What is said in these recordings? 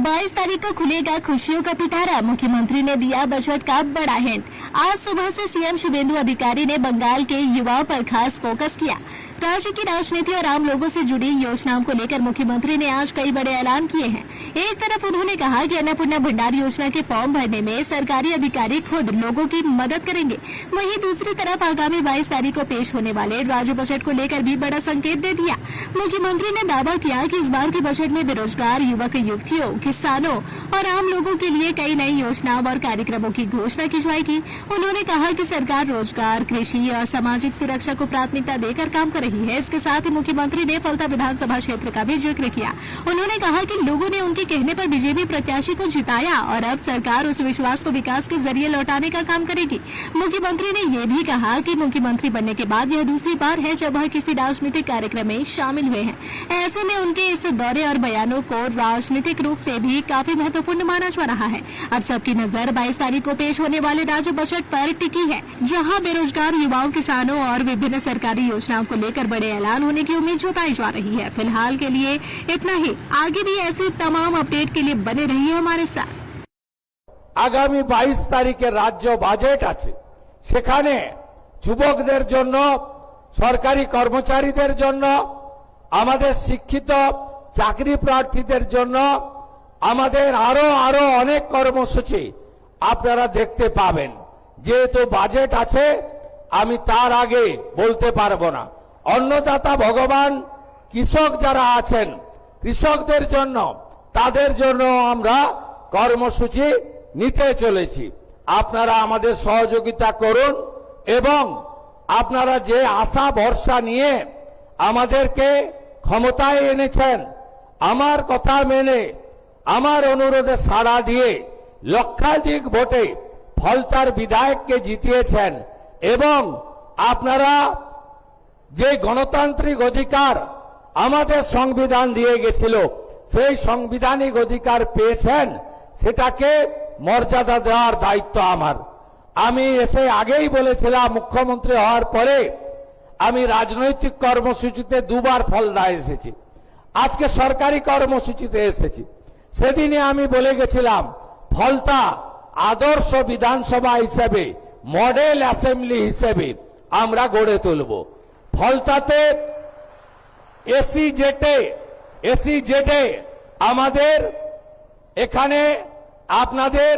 22 तारीख को खुलेगा खुशियों का पिटारा। मुख्यमंत्री ने दिया बजट का बड़ा हिंट। आज सुबह से सीएम शुभेंदु अधिकारी ने बंगाल के युवाओं पर खास फोकस किया। राज्य की राजनीति और आम लोगों से जुड़ी योजनाओं को लेकर मुख्यमंत्री ने आज कई बड़े ऐलान किए हैं। एक तरफ उन्होंने कहा कि अन्नपूर्णा भंडार योजना के फॉर्म भरने में सरकारी अधिकारी खुद लोगों की मदद करेंगे। वहीं दूसरी तरफ आगामी 22 तारीख को पेश होने वाले राज्य बजट को लेकर भी बड़ा संकेत दे दिया। मुख्यमंत्री ने दावा किया कि इस बार के बजट में बेरोजगार युवक युवतियों, किसानों और आम लोगों के लिए कई नई योजनाओं और कार्यक्रमों की घोषणा की जाएगी। उन्होंने कहा कि सरकार रोजगार, कृषि और सामाजिक सुरक्षा को प्राथमिकता देकर काम कर रही है। इसके साथ ही मुख्यमंत्री ने फलता विधानसभा क्षेत्र का भी जिक्र किया। उन्होंने कहा कि लोगों ने उनके कहने पर बीजेपी प्रत्याशी को जिताया और अब सरकार उस विश्वास को विकास के जरिए लौटाने का काम करेगी। मुख्यमंत्री ने ये भी कहा कि मुख्यमंत्री बनने के बाद यह दूसरी बार है जब वह किसी राजनीतिक कार्यक्रम में शामिल हुए हैं। ऐसे में उनके इस दौरे और बयानों को राजनीतिक रूप से भी काफी महत्वपूर्ण माना जा रहा है। अब सबकी नजर 22 तारीख को पेश होने वाले राज्य बजट पर टिकी है, जहां बेरोजगार युवाओं, किसानों और विभिन्न सरकारी योजनाओं को लेकर बड़े ऐलान होने की उम्मीद जताई जा रही है। फिलहाल के लिए इतना ही। आगे भी ऐसे तमाम अपडेट के लिए बने रहिए हमारे साथ। आगामी 22 तारीखे राज्य बजट আছে, সেখানে যুবকদের জন্য, সরকারি কর্মচারীদের জন্য, আমাদের শিক্ষিত চাকরি প্রার্থীদের জন্য আমাদের আরো অনেক কর্মসূচি আপনারা দেখতে পাবেন। যেহেতু বাজেট আছে আমি তার আগে বলতে পারবো না। অন্নদাতা ভগবান কৃষক যারা আছেন, কৃষকদের জন্য, তাদের জন্য আমরা কর্মসূচি নিতে চলেছি। আপনারা আমাদের সহযোগিতা করুন এবং আপনারা যে আশা ভরসা নিয়ে আমাদেরকে ক্ষমতায় এনেছেন, আমার কথা মেনে, আমার অনুরোধে সাড়া দিয়ে লক্ষাধিক ভোটে ফলতার বিধায়ককে জিতিয়েছেন এবং আপনারা যে গণতান্ত্রিক অধিকার আমাদের সংবিধান দিয়ে গেছিল, সেই সাংবিধানিক অধিকার পেয়েছেন, সেটাকে মর্যাদা দেওয়ার দায়িত্ব আমার। আমি এসে আগেই বলেছিলাম, মুখ্যমন্ত্রী হওয়ার পরে আমি রাজনৈতিক কর্মসূচিতে দুবার ফলদায় এসেছি, আজকে সরকারি কর্মসূচিতে এসেছি। সেদিনে আমি বলে গেছিলাম ফলতা আদর্শ বিধানসভা হিসেবে, মডেল অ্যাসেম্বলি হিসেবে আমরা গড়ে তুলব। ফলতাতে এসি জেটে আমাদের এখানে আপনাদের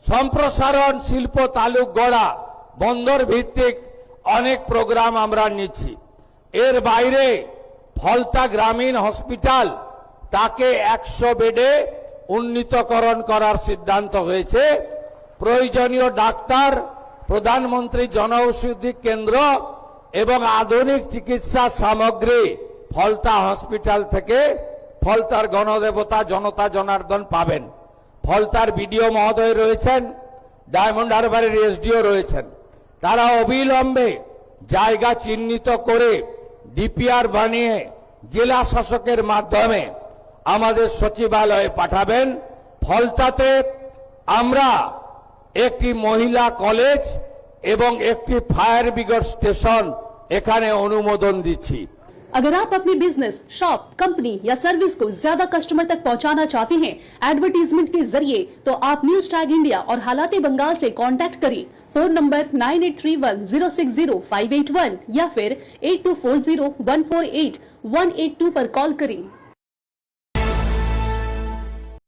সম্প্রসারণ, শিল্প তালুক গড়া, বন্দর ভিত্তিক অনেক প্রোগ্রাম আমরা নিচ্ছি। এর বাইরে ফলতা গ্রামীণ হসপিটাল, তাকে 100 বেডে উন্নীতকরণ করার সিদ্ধান্ত হয়েছে। প্রয়োজনীয় ডাক্তার, প্রধানমন্ত্রী জনঔষধি কেন্দ্র এবং আধুনিক চিকিৎসা সামগ্রী ফলতা হসপিটাল থেকে ফলতার গণদেবতা জনতা জনার্দন পাবেন। ফলতার বিডিও মহোদয় রয়েছেন, ডায়মন্ড হারবারের এসডিও রয়েছেন। তারা অবিলম্বে জায়গা চিহ্নিত করে ডিপিআর বানিয়ে জেলা শাসকের মাধ্যমে আমাদের সচিবালয়ে পাঠাবেন। ফলতাতে আমরা একটি মহিলা কলেজ এবং একটি ফায়ার ব্রিগেড স্টেশন এখানে অনুমোদন দিচ্ছি। अगर आप अपनी बिजनेस, शॉप, कंपनी या सर्विस को ज्यादा कस्टमर तक पहुंचाना चाहते हैं एडवर्टीजमेंट के जरिए, तो आप न्यूज टैग इंडिया और हालाते बंगाल से कांटेक्ट करें। फोन नंबर 9831060581 या फिर 8240148182 पर कॉल करें।